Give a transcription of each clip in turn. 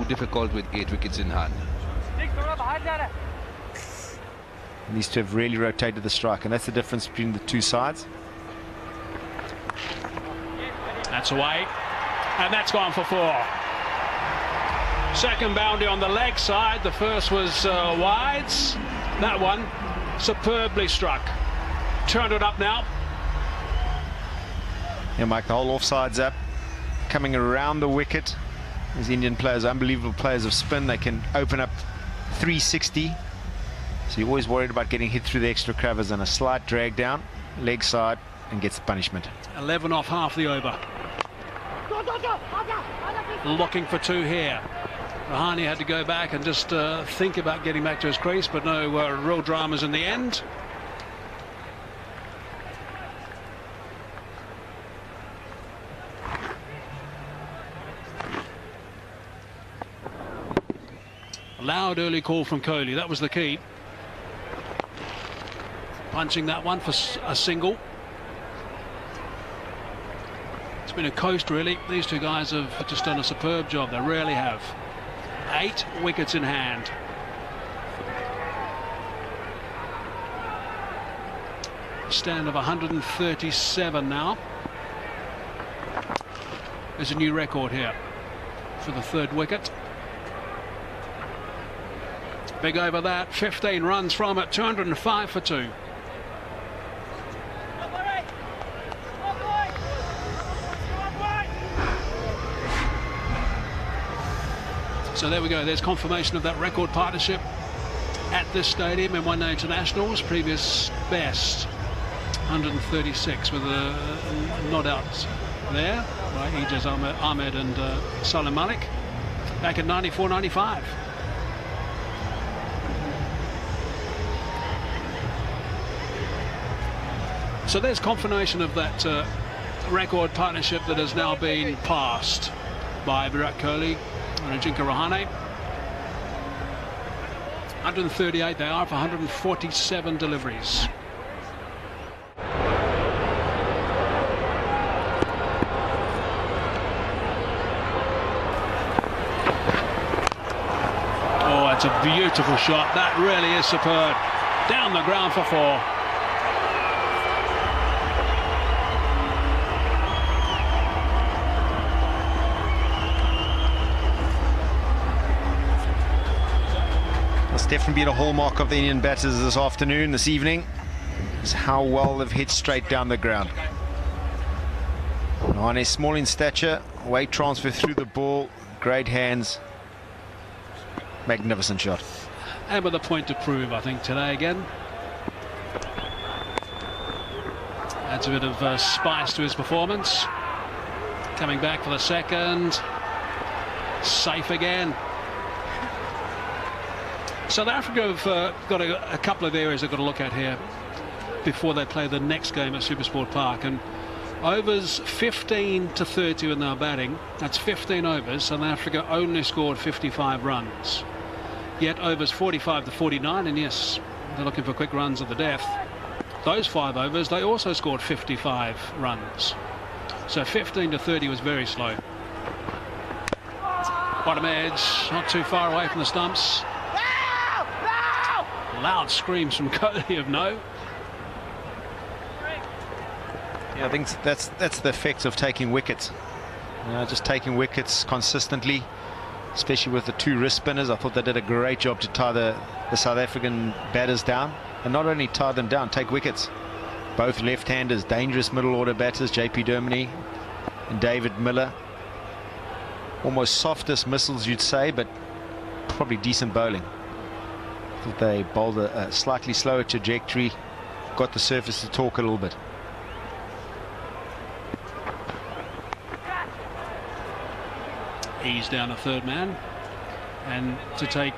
difficult with 8 wickets in hand. Needs to have really rotated the strike, and that's the difference between the two sides. That's away, and that's gone for 4. Second boundary on the leg side. The first was wides. That one superbly struck. Turned it up now. Yeah, Mike, the whole offside's up, coming around the wicket. These Indian players, unbelievable players of spin. They can open up 360. So you're always worried about getting hit through the extra cravers, and a slight drag down, leg side, and gets the punishment. 11 off half the over. Looking for 2 here. Rahane had to go back and just think about getting back to his crease, but no real dramas in the end. Loud early call from Kohli. That was the key. Punching that one for a single. It's been a coast, really. These two guys have just done a superb job. They really have. 8 wickets in hand. Stand of 137 now. There's a new record here for the 3rd wicket. Big over that. 15 runs from it. 205 for 2. So there we go. There's confirmation of that record partnership at this stadium in one-day internationals. Previous best 136 with a not out there by Ijaz Ahmed and Salim Malik back in 94-95. So there's confirmation of that record partnership that has now been passed by Virat Kohli and Ajinkya Rahane. 138 they are for 147 deliveries. Oh, it's a beautiful shot. That really is superb. Down the ground for 4. Definitely been a hallmark of the Indian batters this evening, is how well they've hit straight down the ground. Rahane small in stature, weight transfer through the ball, great hands, magnificent shot. And with a point to prove, I think, today again. Adds a bit of spice to his performance. Coming back for the second. Safe again. South Africa have got a couple of areas they've got to look at here before they play the next game at Supersport Park. And overs 15 to 30 when they were batting, that's 15 overs. South Africa only scored 55 runs. Yet overs 45 to 49, and yes, they're looking for quick runs of the death. Those 5 overs, they also scored 55 runs. So 15 to 30 was very slow. Bottom edge, not too far away from the stumps. Loud screams from Kohli of no. Yeah, I think that's the effect of taking wickets. Just taking wickets consistently, especially with the 2 wrist spinners. I thought they did a great job to tie the South African batters down, and not only tie them down, take wickets. Both left-handers, dangerous middle order batters, JP Dermody and David Miller. Almost softest missiles, you'd say, but probably decent bowling. They bowled a slightly slower trajectory, got the surface to talk a little bit. Ease down a 3rd man, and to take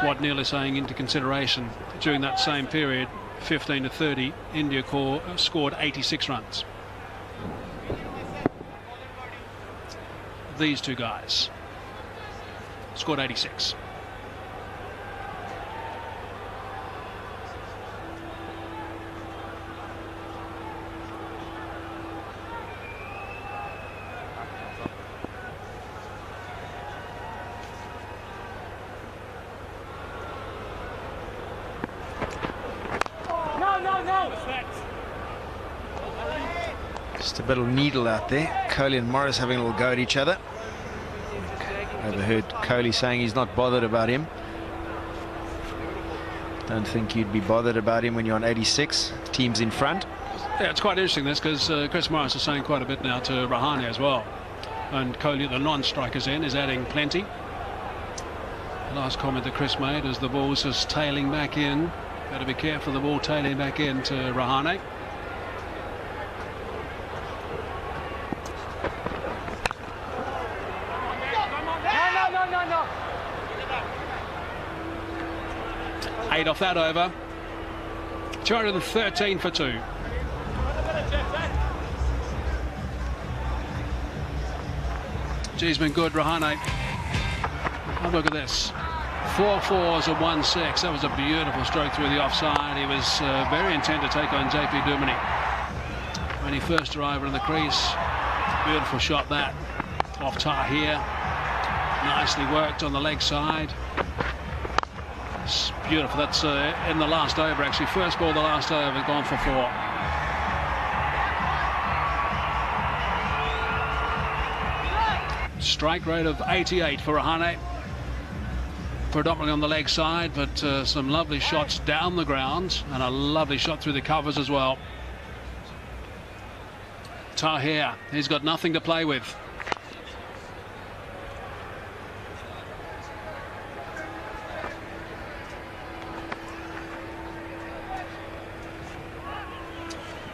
what Neil is saying into consideration, during that same period, 15 to 30, India scored 86 runs. These two guys scored 86. Just a bit of needle out there. Kohli and Morris having a little go at each other. Overheard Kohli saying he's not bothered about him. Don't think you'd be bothered about him when you're on 86. Team's in front. Yeah, it's quite interesting this, because Chris Morris is saying quite a bit now to Rahane as well. And Kohli, the non-strikers in, is adding plenty. The last comment that Chris made is the ball's just tailing back in. Got to be careful, the ball tailing back in to Rahane. No. 8 off that over. 213 for 2. Geez, been good, Rahane. Oh, look at this. 4 fours and 1 6. That was a beautiful stroke through the offside. He was very intent to take on JP Duminy when he first arrived in the crease. Beautiful shot that off Tahir. Nicely worked on the leg side. It's beautiful. That's in the last over, actually. First ball, the last over, gone for 4. Strike rate of 88 for Rahane. Predominantly on the leg side, but some lovely shots down the ground and a lovely shot through the covers as well. Tahir, he's got nothing to play with.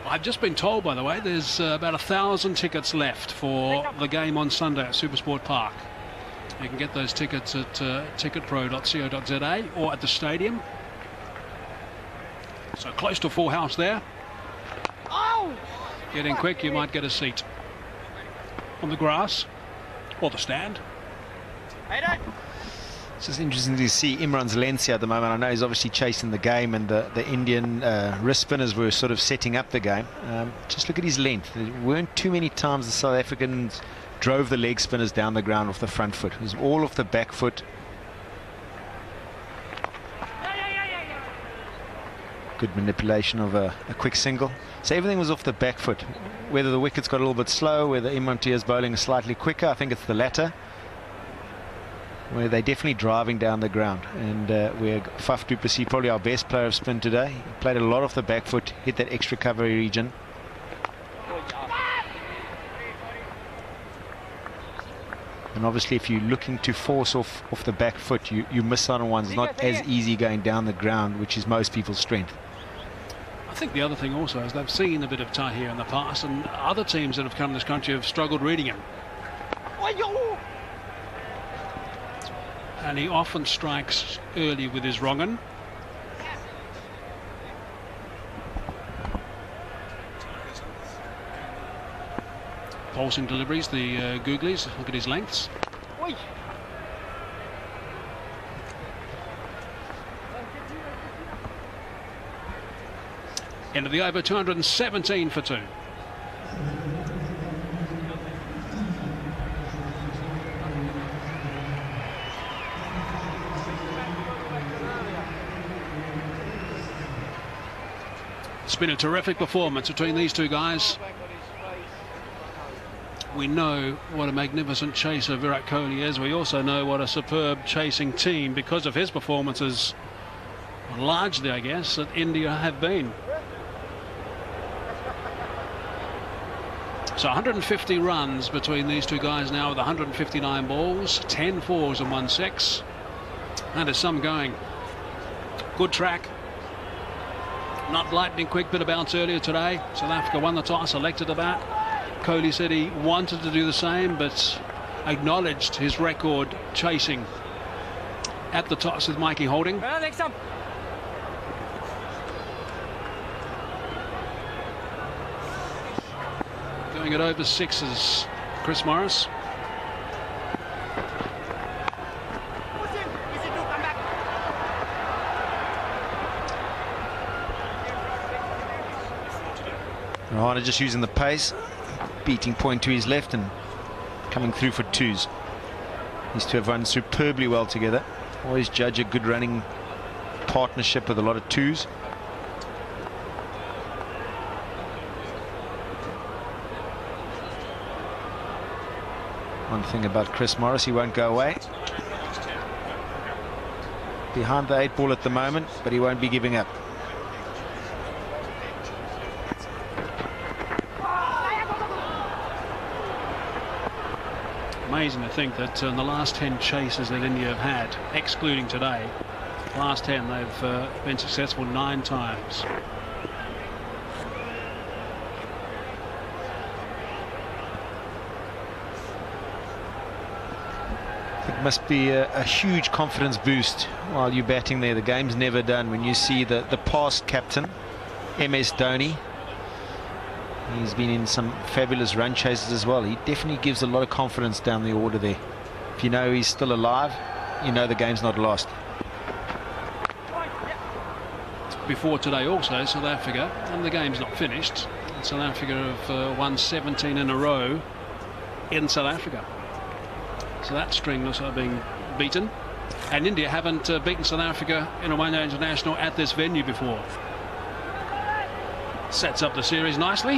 I've just been told, by the way, there's about 1,000 tickets left for the game on Sunday at Supersport Park. You can get those tickets at ticketpro.co.za or at the stadium. So close to full house there. Oh! Get in quick, you might get a seat on the grass or the stand. It's just interesting to see Imran's lengths here at the moment. I know he's obviously chasing the game, and the Indian wrist spinners were sort of setting up the game. Just look at his length. There weren't too many times the South Africans drove the leg spinners down the ground off the front foot. It was all off the back foot. Good manipulation of a quick single. So everything was off the back foot. Whether the wickets got a little bit slow, whether Imran is bowling slightly quicker, I think it's the latter, where they're definitely driving down the ground. And we're Faf du Plessis, probably our best player of spin today. He played a lot off the back foot, hit that extra recovery region. And obviously, if you're looking to force off the back foot, you miss out on one. It's not as easy going down the ground, which is most people's strength. I think the other thing also is they've seen a bit of Tahir in the past, and other teams that have come to this country have struggled reading him. And he often strikes early with his wrong-un. Pulsing deliveries, the googlies. Look at his lengths. End of the over, 217 for 2. It's been a terrific performance between these two guys. We know what a magnificent chaser Virat Kohli is. We also know what a superb chasing team, because of his performances, largely, I guess, that India have been. So 150 runs between these two guys now with 159 balls, 10 fours and 1 6. And there's some going. Good track. Not lightning quick, bit of bounce earlier today. South Africa won the toss, selected the bat. Kohli said he wanted to do the same, but acknowledged his record chasing at the toss with Mikey Holding. Going it over 6s, Chris Morris. Rahane just using the pace, beating point to his left and coming through for 2s. These two have run superbly well together. Always judge a good running partnership with a lot of 2s. One thing about Chris Morris, he won't go away. Behind the 8 ball at the moment, but he won't be giving up. Amazing to think that in the last 10 chases that India have had, excluding today, last 10 they've been successful 9 times. It must be a huge confidence boost while you're batting there. The game's never done. When you see the past captain, MS Dhoni, he's been in some fabulous run chases as well. He definitely gives a lot of confidence down the order there. If you know he's still alive, you know the game's not lost. Before today also, South Africa, and the game's not finished, South Africa have won 17 in a row in South Africa. So that string looks like being beaten. And India haven't beaten South Africa in a one-day international at this venue before. Sets up the series nicely.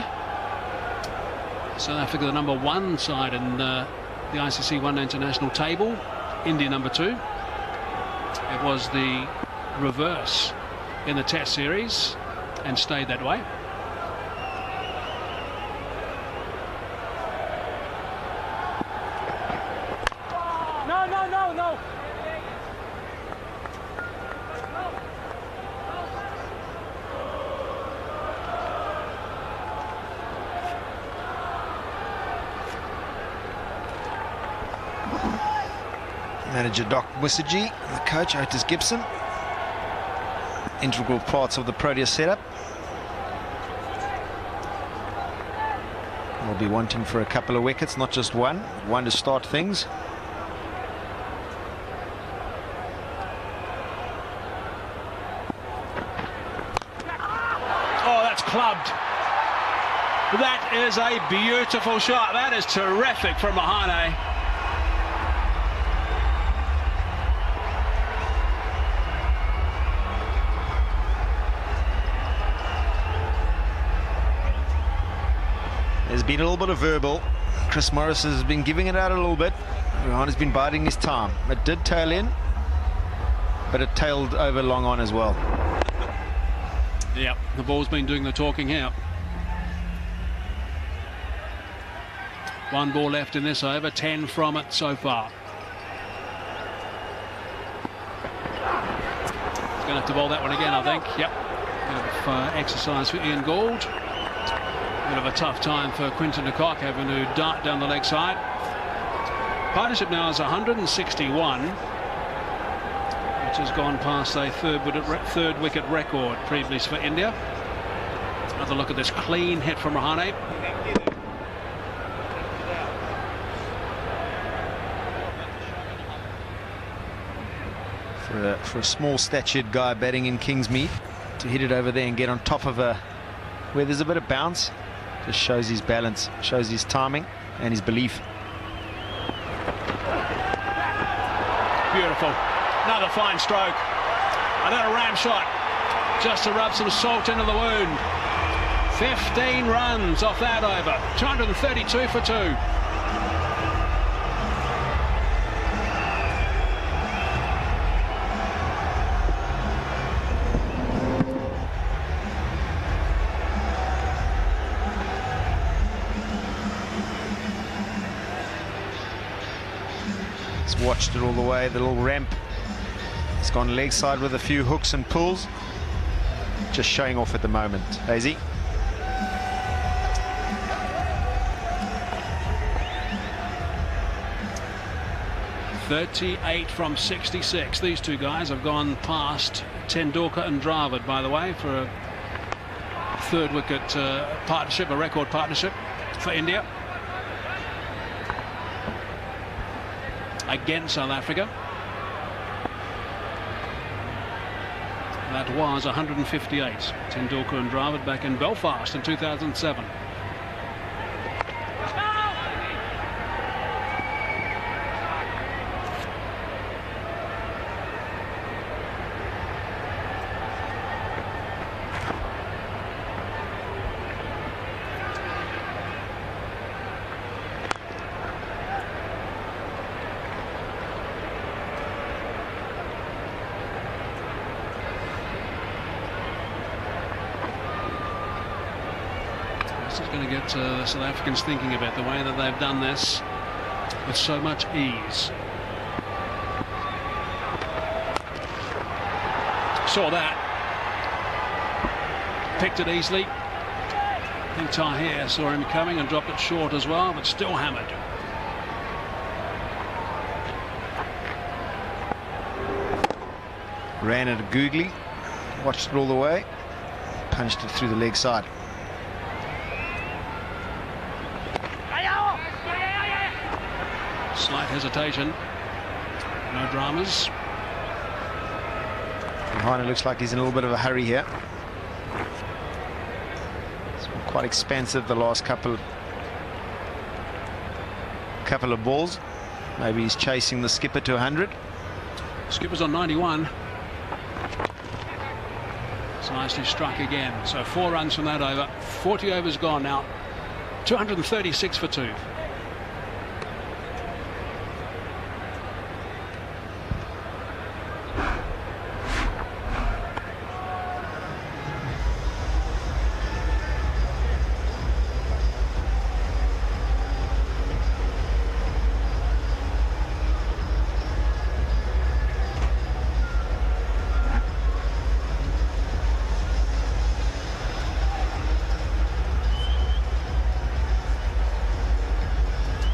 South Africa the number 1 side in the ICC one-day international table. India number 2. It was the reverse in the Test series and stayed that way. No. Manager Doc Musaji, the coach Otis Gibson, integral parts of the Proteas setup. We'll be wanting for a couple of wickets, not just one to start things. Oh, that's clubbed. That is a beautiful shot. That is terrific from Mahane. There's been a little bit of verbal. Chris Morris has been giving it out a little bit. Rohan has been biding his time. It did tail in, but it tailed over long on as well. Yep, the ball's been doing the talking here. 1 ball left in this over, 10 from it so far. He's going to have to bowl that one again, I think. Yep. Bit of exercise for Ian Gould. Bit of a tough time for Quinton de Kock, having to dart down the leg side. Partnership now is 161, which has gone past a third wicket record previously for India. Another look at this clean hit from Rahane. For a small statured guy batting in Kingsmead to hit it over there and get on top of where there's a bit of bounce, just shows his balance, shows his timing and his belief. Beautiful. Another fine stroke. Another ram shot just to rub some salt into the wound. 15 runs off that over. 232 for 2. Watched it all the way, the little ramp. He's gone leg side with a few hooks and pulls. Just showing off at the moment. Hazy. .38 from 66. These two guys have gone past Tendulkar and Dravid, by the way, for a third wicket partnership, a record partnership for India against South Africa. That was 158. Tendulkar and Dravid back in Belfast in 2007. going to get the South Africans thinking about the way that they've done this with so much ease. Saw that. Picked it easily. I think Tahir saw him coming and dropped it short as well, but still hammered. Ran it googly, watched it all the way, punched it through the leg side. Slight hesitation. No dramas. Heine looks like he's in a little bit of a hurry here. It's been quite expansive the last couple of balls. Maybe he's chasing the skipper to 100. Skipper's on 91. It's nicely struck again. So 4 runs from that over. 40 overs gone now. 236 for 2.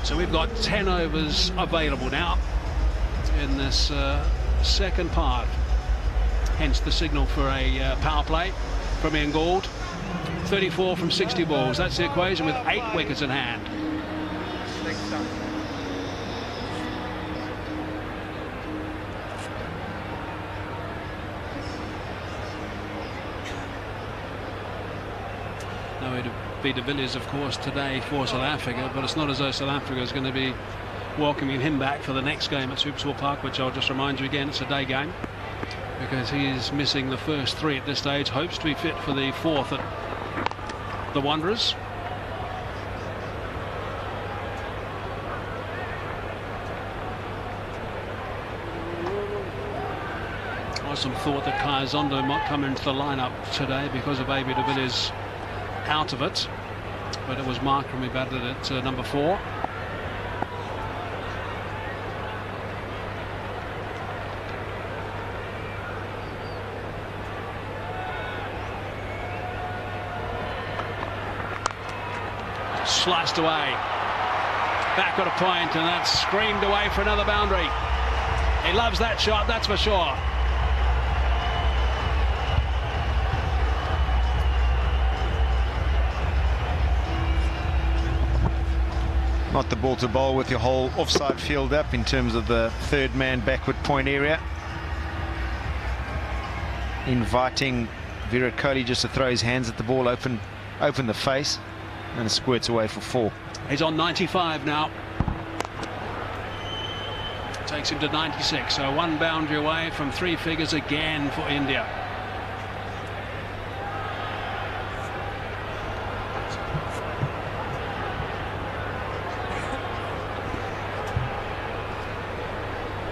So we've got 10 overs available now in this second part. Hence the signal for a power play from Ian Gould. 34 from 60 balls. That's the equation with 8 wickets in hand. Now it'd be de Villiers, of course, today for South Africa, but it's not as though South Africa is going to be welcoming him back for the next game at Supersport Park, which I'll just remind you again, it's a day game, because he is missing the first 3 at this stage. Hopes to be fit for the 4th at the Wanderers. Some thought that Kaya Zondo might come into the lineup today because of AB de Villiers out of it, but it was Markham who batted at number 4. Sliced away, back at a point, and that's screamed away for another boundary. He loves that shot, that's for sure. Not the ball to bowl with your whole offside field up in terms of the 3rd man backward point area. Inviting Virat Kohli just to throw his hands at the ball, open the face, and it squirts away for 4. He's on 95 now. Takes him to 96, so 1 boundary away from 3 figures again for India.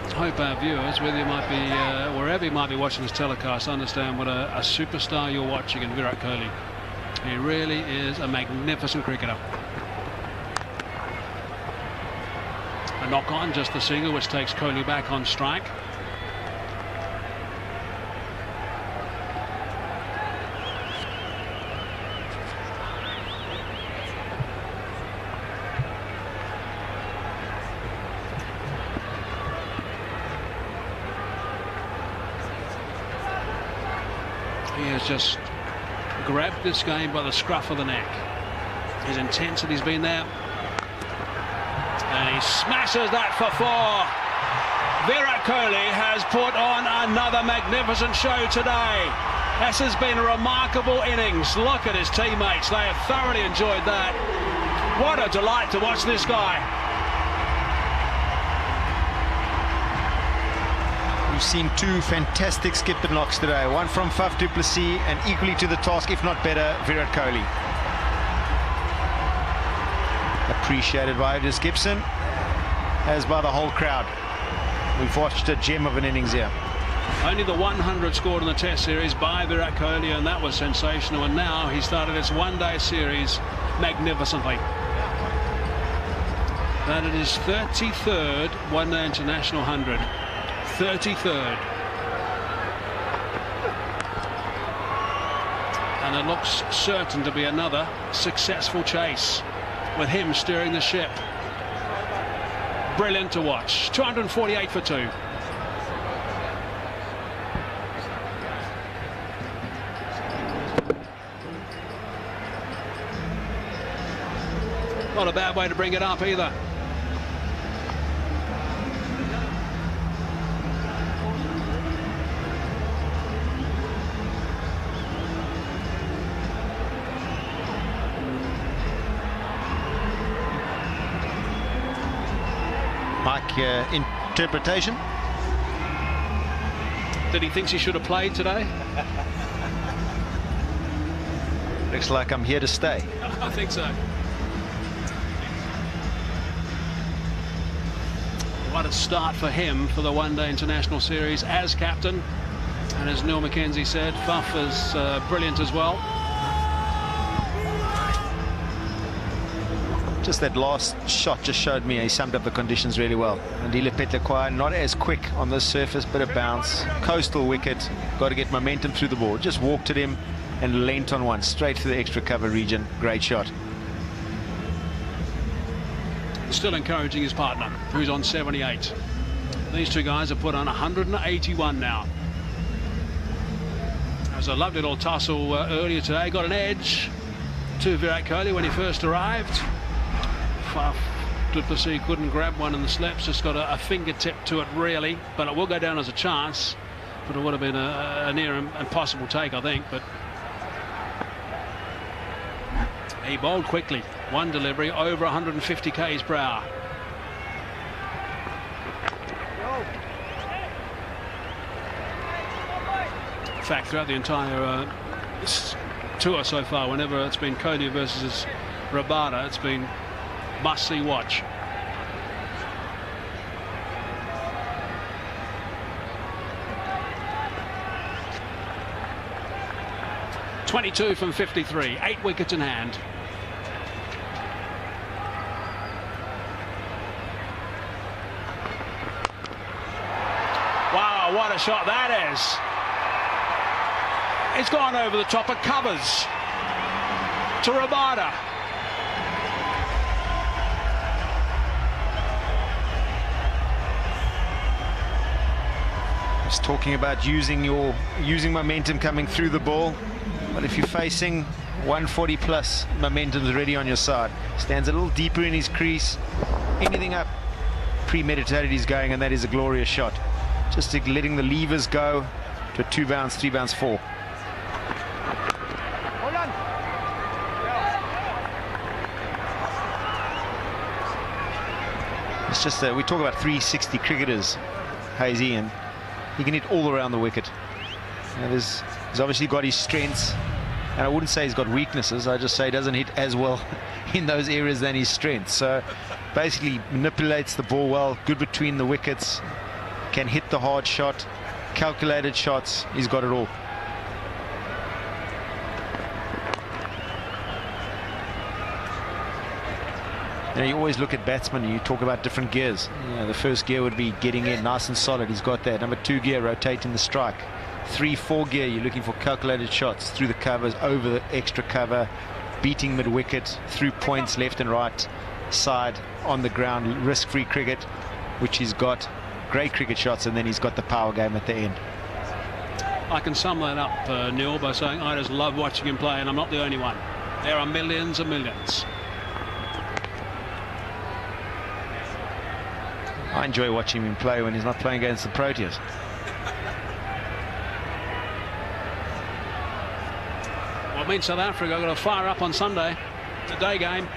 I hope our viewers, whether you might be wherever you might be watching this telecast, understand what a superstar you're watching in Virat Kohli. He really is a magnificent cricketer. A knock on, just the single, which takes Kohli back on strike. He has just grabbed this game by the scruff of the neck. His intensity's been there. And he smashes that for 4. Virat Kohli has put on another magnificent show today. This has been a remarkable innings. Look at his teammates. They have thoroughly enjoyed that. What a delight to watch this guy. We've seen 2 fantastic skip and knocks today. One from Faf du Plessis, and equally to the task, if not better, Virat Kohli. Appreciated by Otis Gibson, as by the whole crowd. We've watched a gem of an innings here. Only the 100 scored in the Test series by Virat Kohli, and that was sensational. And now he started his 1-day series magnificently. That it is 33rd one-day international 100. 33rd. And it looks certain to be another successful chase with him steering the ship. Brilliant to watch. 248 for 2. Not a bad way to bring it up either. Mike, interpretation? Did he think he should have played today? Looks like I'm here to stay. I think so. What a start for him for the one-day international series as captain. And as Neil McKenzie said, Fuff is brilliant as well. Just that last shot just showed me he summed up the conditions really well. And Petlequire not as quick on this surface, bit of bounce, coastal wicket, got to get momentum through the ball. Just walked at him and leant on one straight through the extra cover region. Great shot. Still encouraging his partner, who's on 78. These two guys have put on 181 now. There was a lovely little tussle earlier today. Got an edge to Virat Kohli when he first arrived. Duplessis couldn't grab one in the slips, just got a fingertip to it really, but it will go down as a chance. But it would have been a near impossible take, I think. But he bowled quickly. One delivery over 150 k's per hour. In fact, throughout the entire tour so far, whenever it's been Kohli versus Rabada, it's been must-see watch. .22 from 53, 8 wickets in hand. Wow, what a shot that is. It's gone over the top of covers to Rabada. Just talking about using momentum coming through the ball. But if you're facing 140 plus, momentum's already on your side. Stands a little deeper in his crease. Anything up, premeditated he's going, and that is a glorious shot. Just letting the levers go to a 2 bounce, 3 bounce, 4. It's just we talk about 360 cricketers, Hazy, and he can hit all around the wicket. And he's obviously got his strengths, and I wouldn't say he's got weaknesses. I just say he doesn't hit as well in those areas than his strengths. So basically manipulates the ball well, good between the wickets, can hit the hard shot, calculated shots. He's got it all. You know, you always look at batsmen and you talk about different gears. You know, the first gear would be getting in nice and solid. He's got that. Number 2 gear, rotating the strike. 3, 4 gear, you're looking for calculated shots through the covers, over the extra cover, beating mid-wicket, through points left and right side on the ground, risk-free cricket, which he's got. Great cricket shots, and then he's got the power game at the end. I can sum that up, Neil, by saying I just love watching him play, and I'm not the only one. There are millions and millions. I enjoy watching him play when he's not playing against the Proteas. Well, it means South Africa are going to fire up on Sunday. It's a day game.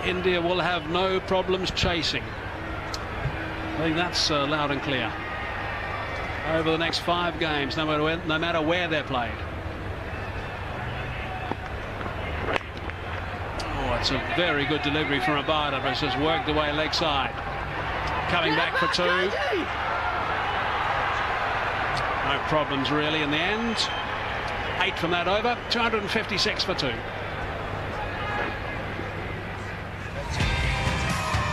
India will have no problems chasing. I think that's loud and clear. Over the next 5 games, no matter where they're played. Oh, it's a very good delivery from Rabada, but it's just worked away leg side. Coming back for 2. No problems really in the end. 8 from that over, 256 for 2.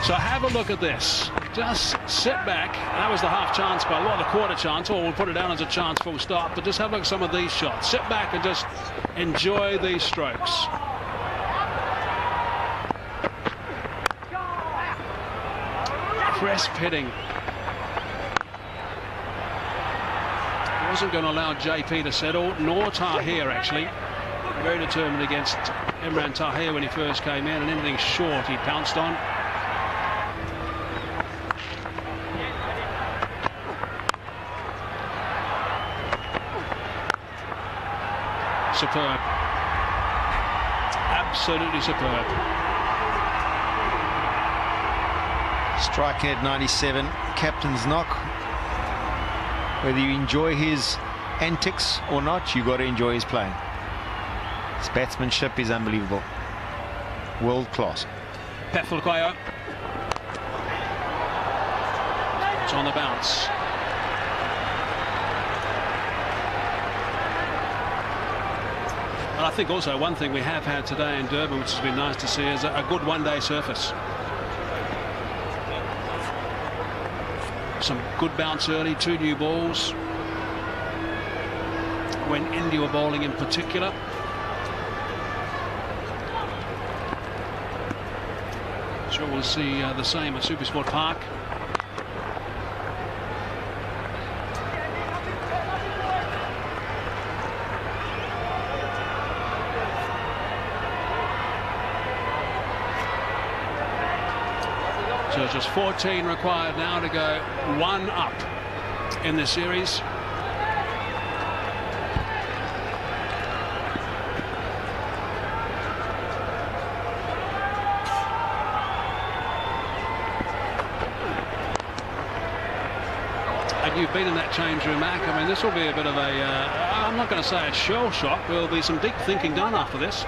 So have a look at this. Just sit back. That was the half chance, but well, the quarter chance, or we'll put it down as a chance full stop. But just have a look at some of these shots. Sit back and just enjoy these strokes. Crisp hitting. Wasn't going to allow JP to settle, nor Tahir actually. Very determined against Imran Tahir when he first came in, and anything short he pounced on. Superb. Absolutely superb. Striking at 97, captain's knock. Whether you enjoy his antics or not, you've got to enjoy his playing. His batsmanship is unbelievable. World class. Pethlakwayo. It's on the bounce. And I think also one thing we have had today in Durban, which has been nice to see, is a good one-day surface. Some good bounce early, 2 new balls. When India were bowling in particular. Sure we'll see the same at Supersport Park. So just 14 required now to go 1 up in the series. And you've been in that change room, Mac. I mean, this will be a bit of a, I'm not going to say a shell shock. There'll be some deep thinking done after this.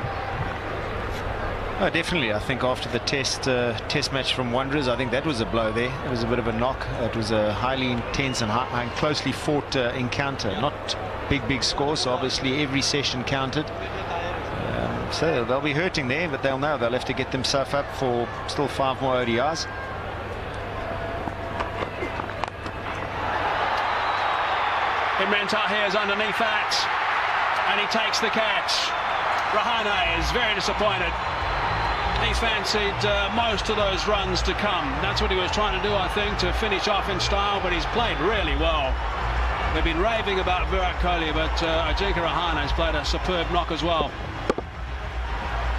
Oh, definitely. I think after the test match from Wanderers, I think that was a blow there. It was a bit of a knock. It was a highly intense and closely fought encounter. Not big scores, so obviously every session counted. So they'll be hurting there, but they'll know they'll have to get themselves up for still 5 more ODIs. Imran Tahir is underneath that, and he takes the catch. Rahane is very disappointed. He fancied most of those runs to come. That's what he was trying to do, I think, to finish off in style, but he's played really well. They've been raving about Virat Kohli, but Ajinkya Rahane has played a superb knock as well.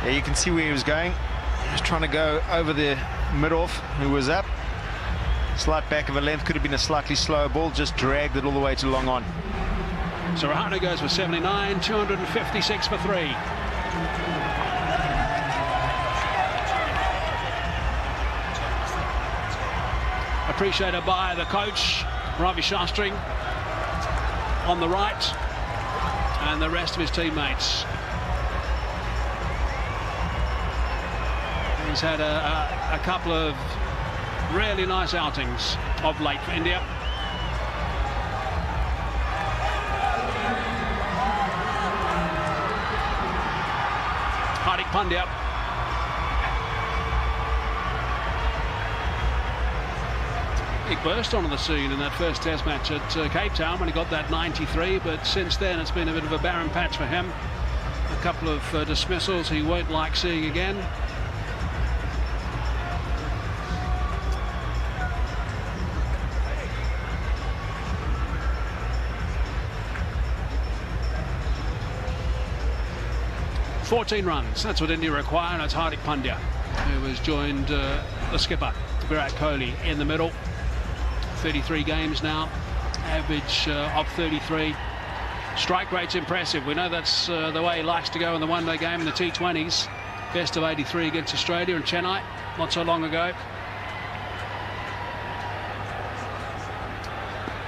Yeah, you can see where he was going. He was trying to go over the mid-off, who was up. Slight back of a length, could have been a slightly slower ball, just dragged it all the way to long on. So Rahane goes for 79, 256 for 3. Appreciated by the coach, Ravi Shastri, on the right, and the rest of his teammates. He's had a couple of really nice outings of late for India. Hardik Pandya. He burst onto the scene in that first test match at Cape Town when he got that 93, but since then it's been a bit of a barren patch for him. A couple of dismissals he won't like seeing again. ...14 runs, that's what India require, and it's Hardik Pandya, who has joined the skipper, Virat Kohli, in the middle. 33 games now, average of 33. Strike rate's impressive. We know that's the way he likes to go in the one-day game in the T20s. Best of 83 against Australia in Chennai not so long ago.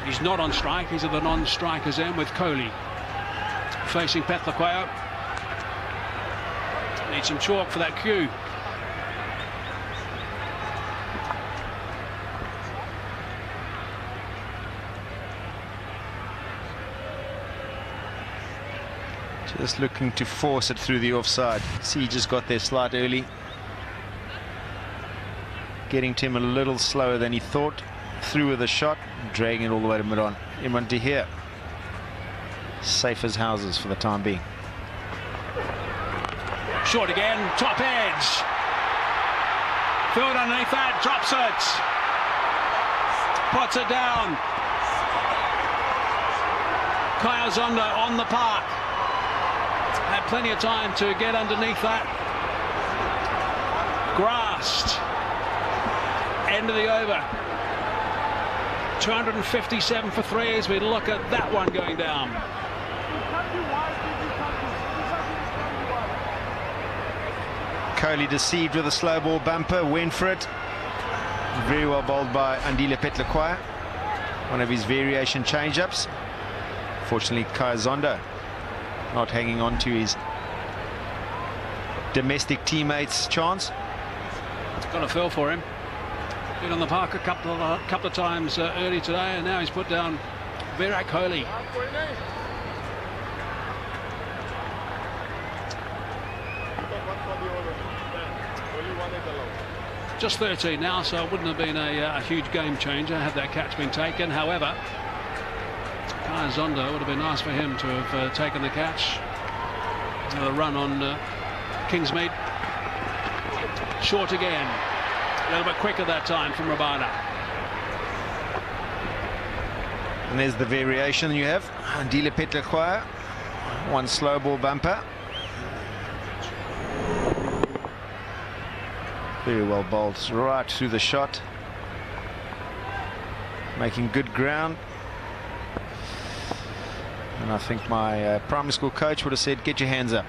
He's not on strike, he's at the non-strikers end with Kohli facing Pethlakwayo. Need some chalk for that cue. Just looking to force it through the offside. See, he just got there slight early. Getting to him a little slower than he thought. Through with a shot, dragging it all the way to mid-on. Imran here. Safe as houses for the time being. Short again, top edge. Field underneath that, drops it. Puts it down. Kaya Zondo on the park. Had plenty of time to get underneath that. Grasped. End of the over. 257 for 3 as we look at that one going down. Kohli deceived with a slow ball bumper, went for it. Very well bowled by Andile Petlequire. One of his variation change-ups. Fortunately, Kaya Zondo not hanging on to his domestic teammates' chance. Got a feel for him. Been on the park a couple of times early today, and now he's put down Virat Kohli. Just 13 now, so it wouldn't have been a huge game changer had that catch been taken. However, Kaya Zondo, would have been nice for him to have taken the catch. Another run on Kingsmead. Short again. A little bit quicker that time from Rabada. And there's the variation you have. Andile Petlequire. One slow ball bumper. Very well bowled right through the shot. Making good ground. And I think my primary school coach would have said, get your hands up.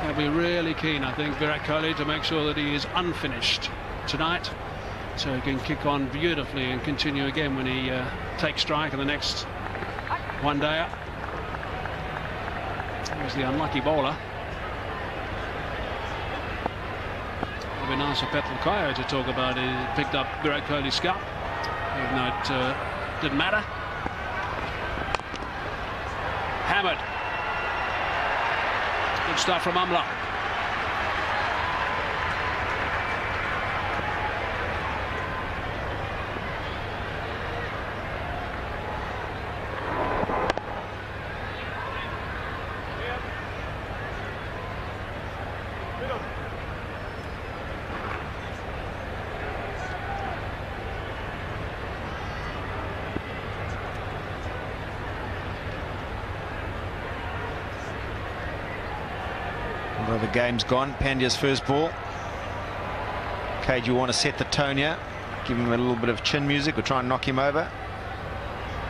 He'll be really keen, I think, Virat Kohli, to make sure that he is unfinished tonight, so he can kick on beautifully and continue again when he takes strike in the next one day. He's the unlucky bowler. It'll be nice for Petlequire to talk about. He picked up Virat Kohli's scalp, even though it didn't matter. Hammered. Good stuff from Umla. Well, the game's gone. Pandya's first ball. Cage, you want to set the tone here. Give him a little bit of chin music or try and knock him over.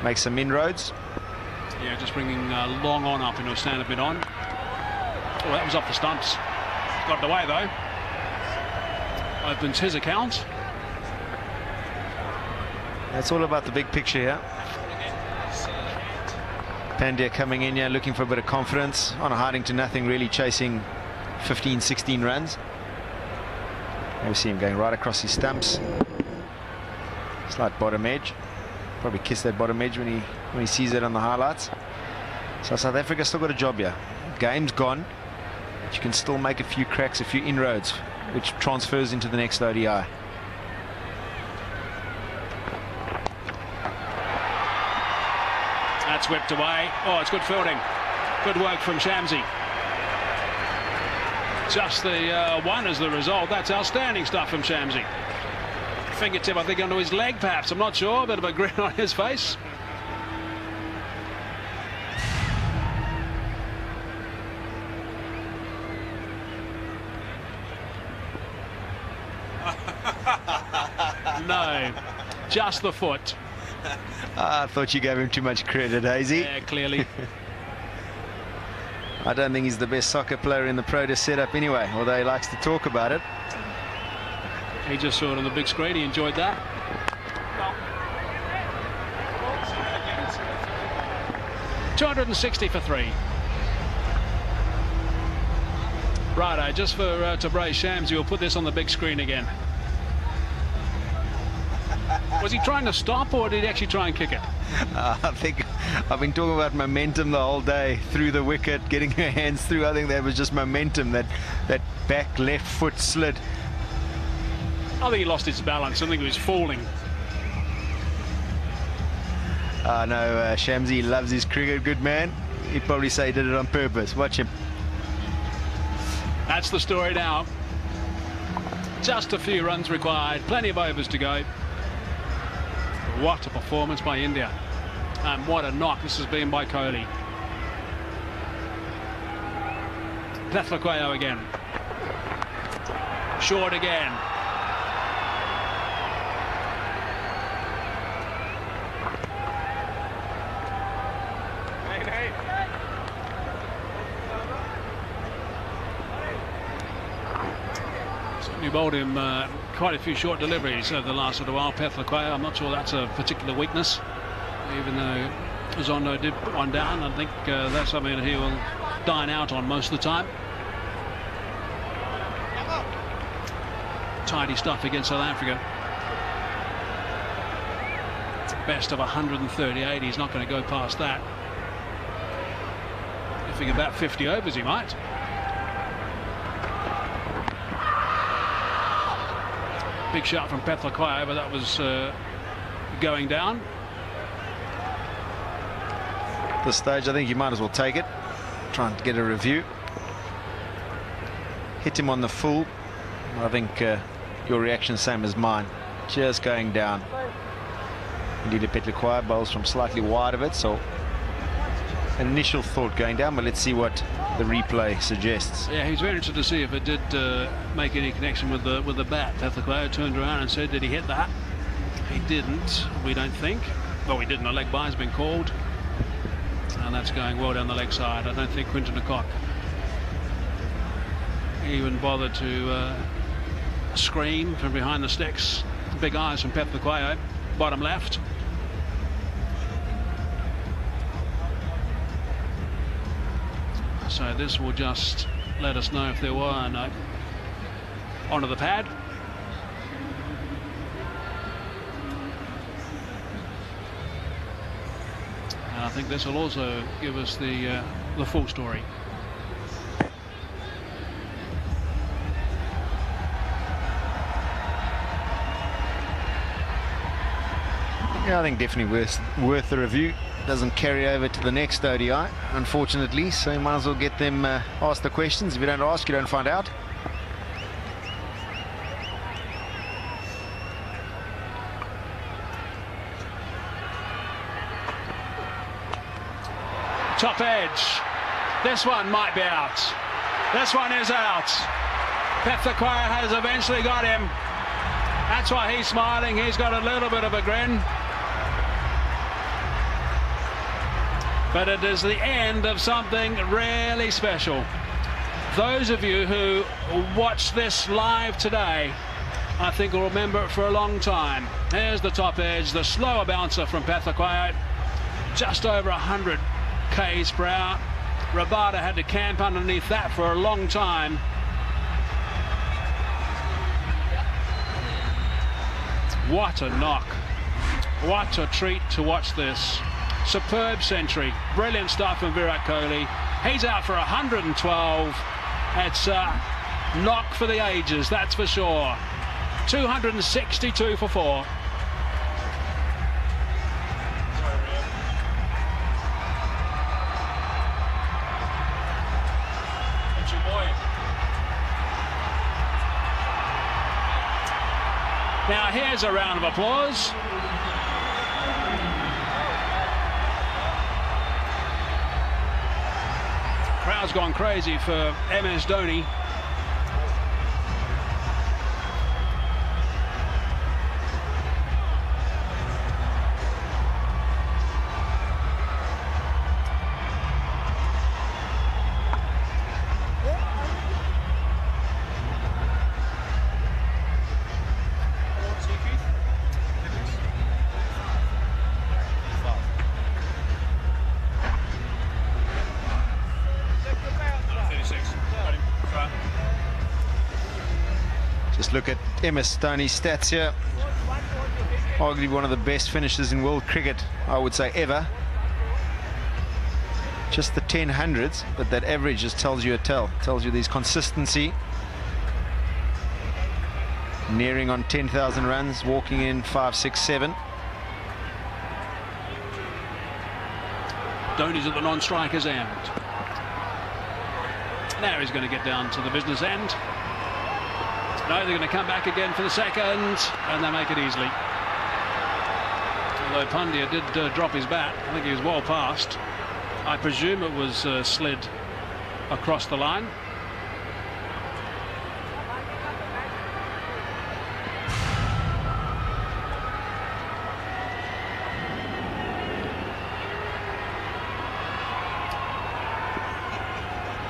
Make some inroads. Yeah, just bringing long on up into a stand a bit on. Oh, that was off the stumps. Got it away though. Opens his account. That's all about the big picture here. Pandya coming in here looking for a bit of confidence on a hiding to nothing, really chasing 15-16 runs. We see him going right across his stumps. Slight bottom edge. Probably kiss that bottom edge when he sees it on the highlights. So South Africa still got a job here. Game's gone, but you can still make a few cracks, a few inroads, which transfers into the next ODI. That's whipped away. Oh, it's good fielding. Good work from Shamsi. Just the one as the result. That's outstanding stuff from Shamsi. Fingertip, I think, onto his leg, perhaps. I'm not sure. A bit of a grin on his face. No, just the foot. I thought you gave him too much credit, Hazy. Yeah, clearly. I don't think he's the best soccer player in the Proteas setup anyway, although he likes to talk about it. He just saw it on the big screen. He enjoyed that. 260 for 3. Righto, just for to brace Shams, you'll put this on the big screen again. Was he trying to stop, or did he actually try and kick it? I think I've been talking about momentum the whole day. Through the wicket, getting her hands through. I think that was just momentum. That back left foot slid. I think he lost his balance. I think he was falling. I know Shamsi loves his cricket, good man. He'd probably say he did it on purpose. Watch him. That's the story now. Just a few runs required, plenty of overs to go. What a performance by India. And what a knock this has been by Kohli. Virat again. Short again. Certainly bowled him quite a few short deliveries over the last little while. Virat, I'm not sure that's a particular weakness, even though Zondo did put one down. I think that's something that he will dine out on most of the time. Tidy stuff against South Africa. Best of 138. He's not going to go past that. If he can bat 50 overs, he might. Big shot from Virat, but that was going down. At this stage, I think you might as well take it. Trying to get a review. Hit him on the full. I think your reaction same as mine. Just going down. Indeed, Virat bowls from slightly wide of it, so initial thought going down, but let's see what the replay suggests. Yeah, he was very interested to see if it did make any connection with the bat. Virat turned around and said, did he hit that? He didn't, we don't think. Well, we didn't. A leg bye's been called, and that's going well down the leg side. I don't think Quinton de Kock even bothered to scream from behind the sticks. Big eyes from Virat, bottom left. So this will just let us know if there were no. Onto the pad. And I think this will also give us the full story. Yeah, I think definitely worth the review. Doesn't carry over to the next ODI, unfortunately, so you might as well get them ask the questions. If you don't ask, you don't find out. Top edge. This one might be out. This one is out. Virat has eventually got him. That's why he's smiling. He's got a little bit of a grin. But it is the end of something really special. Those of you who watched this live today, I think will remember it for a long time. Here's the top edge, the slower bouncer from Virat, just over 100 k's per hour. Rabada had to camp underneath that for a long time. What a knock. What a treat to watch this. Superb century. Brilliant stuff from Virat Kohli. He's out for 112. It's a knock for the ages, that's for sure. 262 for 4. Now here's a round of applause. Crowd's gone crazy for MS Dhoni. Just look at MS Dhoni's stats here. Arguably one of the best finishers in world cricket, I would say, ever. Just the 10 hundreds, but that average just tells you tells you there's consistency. Nearing on 10,000 runs, walking in 5, 6, 7. Dhoni's at the non-striker's end. Now he's going to get down to the business end. No, they're going to come back again for the second, and they make it easily. Although Pandya did drop his bat, I think he was well past. I presume it was slid across the line.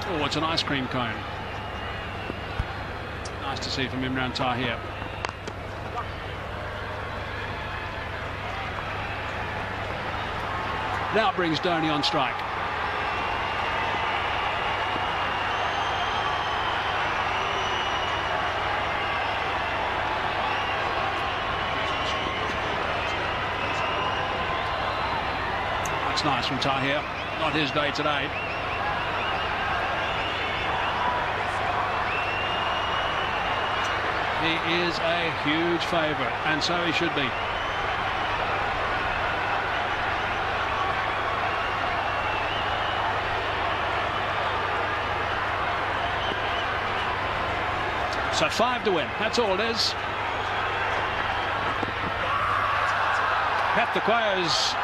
Oh, it's an ice cream cone. Nice to see from Imran Tahir. Now it brings Dhoni on strike. That's nice from Tahir. Not his day today. He is a huge favourite, and so he should be. So 5 to win, that's all it is. Pathikoya's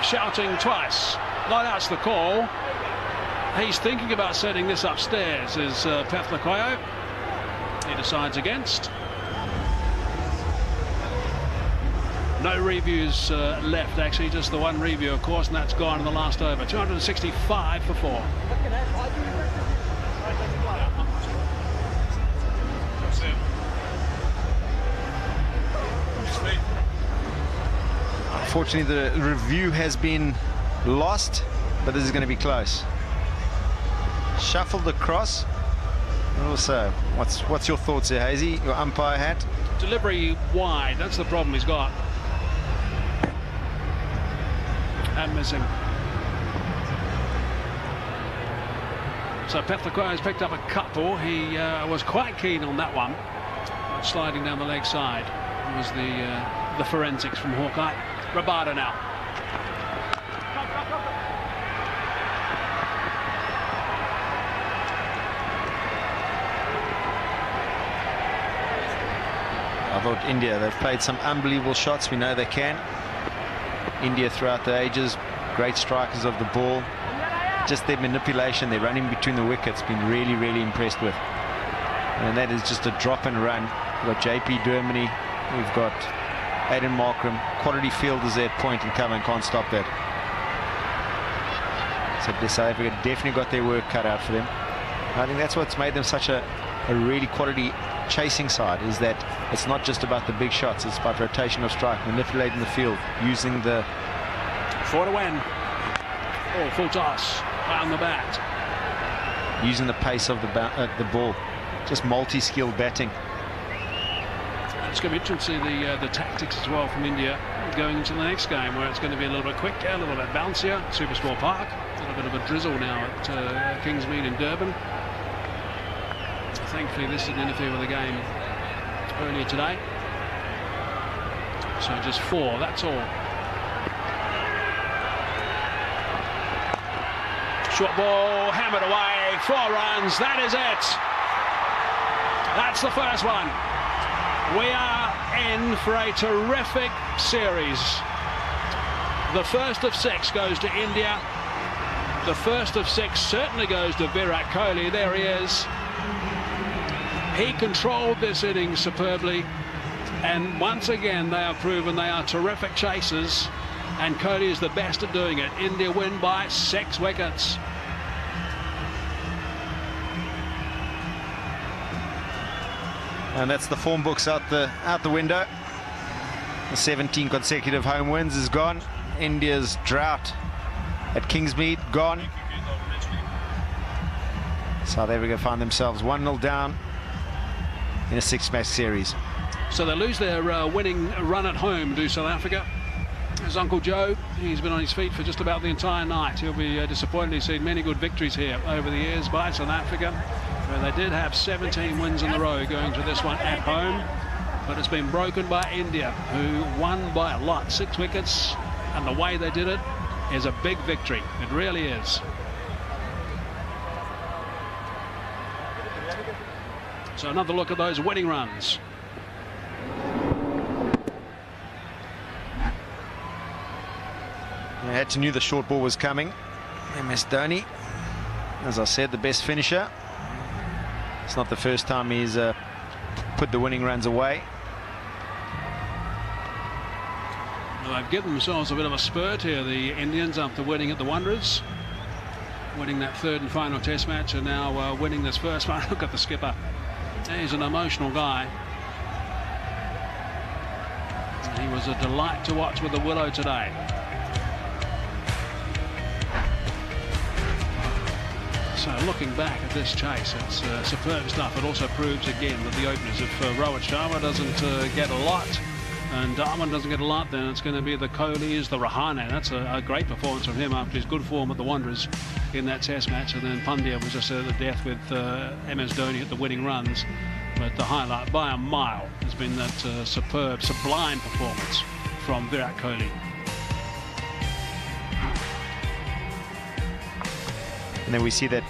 shouting twice. Not out's the call. He's thinking about setting this upstairs, is Pathikoya. He decides against. No reviews left, actually, just the one review, of course, and that's gone in the last over. 265 for 4. Unfortunately, the review has been lost, but this is going to be close. Shuffled across. Also, what's your thoughts here, Hazy? Your umpire hat? Delivery wide, that's the problem he's got. And missing. So Pathikoya has picked up a couple. He was quite keen on that one. Sliding down the leg side. It was the forensics from Hawkeye. Rabada now. I thought India, they've played some unbelievable shots. We know they can. India throughout the ages, great strikers of the ball. Just their manipulation, their running between the wickets, been really, really impressed with. And that is just a drop and run. We've got JP Durmani, we've got Aiden Markram, quality fielders there at point and cover and can't stop that. So the South Africa definitely got their work cut out for them. I think that's what's made them such a really quality chasing side, is that it's not just about the big shots, it's about rotation of strike, manipulating the field, using the 4 to win. Oh, full toss on the bat, using the pace of the ball, just multi-skilled batting. It's going to be interesting to see the tactics as well from India going into the next game, where it's going to be a little bit quicker, a little bit bouncier. Supersport Park, a little bit of a drizzle now at Kingsmead in Durban. Thankfully this didn't interfere with the game earlier today. So just 4, that's all. Short ball, hammered away, 4 runs, that is it. That's the first one. We are in for a terrific series. The first of 6 goes to India. The first of 6 certainly goes to Virat Kohli. There he is. He controlled this innings superbly, and once again they are proven they are terrific chasers, and Kohli is the best at doing it. India win by 6 wickets. And that's the form books out the window. The 17 consecutive home wins is gone. India's drought at Kingsmead gone. South Africa find themselves 1-0 down in a 6-match series. So they lose their winning run at home to South Africa. His Uncle Joe, he's been on his feet for just about the entire night. He'll be disappointed. He's seen many good victories here over the years by South Africa, where they did have 17 wins in a row going to this one at home. But it's been broken by India, who won by a lot, 6 wickets, and the way they did it is a big victory. It really is. So another look at those winning runs. I had to knew the short ball was coming. MS Dhoni, as I said, the best finisher. It's not the first time he's put the winning runs away. Well, they've given themselves a bit of a spurt here, the Indians, after winning at the Wanderers, winning that third and final test match, and now winning this first one. Look at the skipper. He's an emotional guy. He was a delight to watch with the Willow today. So looking back at this chase, it's superb stuff. It also proves again that the openers, if Rohit Sharma doesn't get a lot and Darwin doesn't get a lot, then it's going to be the Kohlis, the Rahane. That's a great performance from him after his good form at the Wanderers in that test match. And then Pandya was just at the death with MS Dhoni at the winning runs. But the highlight by a mile has been that superb, sublime performance from Virat Kohli. And then we see that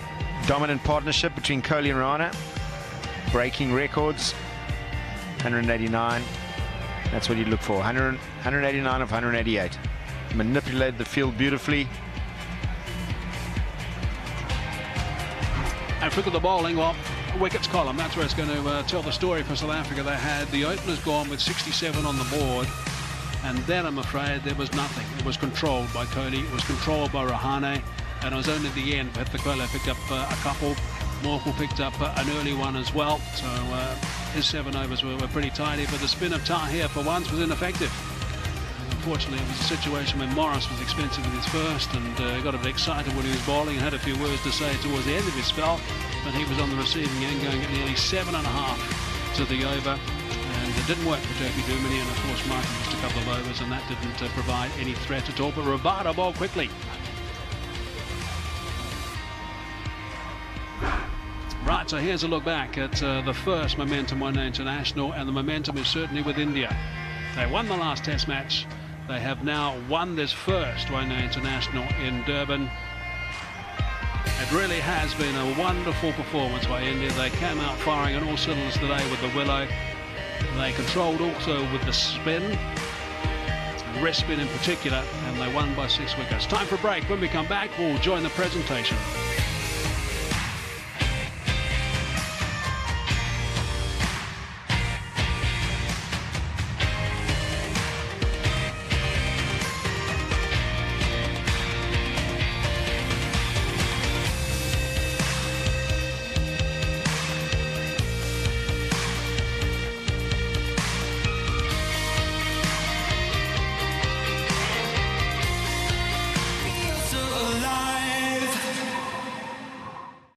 dominant partnership between Kohli and Rana, breaking records. 189, that's what you look for. 189 of 188. Manipulated the field beautifully. And look at the bowling. Well, wickets column, that's where it's going to tell the story for South Africa. They had the openers gone with 67 on the board, and then I'm afraid there was nothing. It was controlled by Kohli, it was controlled by Rahane, and it was only at the end that the Kohli picked up a couple. Morkel picked up an early one as well, so his 7 overs were pretty tidy, but the spin of Tahir for once was ineffective. Unfortunately, it was a situation when Morris was expensive with his first and got a bit excited when he was bowling and had a few words to say towards the end of his spell, but he was on the receiving end, going at nearly 7.5 to the over, and it didn't work for JP Duminy, and of course Martin missed a couple of overs, and that didn't provide any threat at all. But Rabada bowled quickly. Right, so here's a look back at the first Momentum One Day International, and the momentum is certainly with India. They won the last test match. They have now won this first One Day International in Durban. It really has been a wonderful performance by India. They came out firing on all cylinders today with the Willow. They controlled also with the spin, wrist spin in particular, and they won by 6 wickets. Time for a break. When we come back, we'll join the presentation.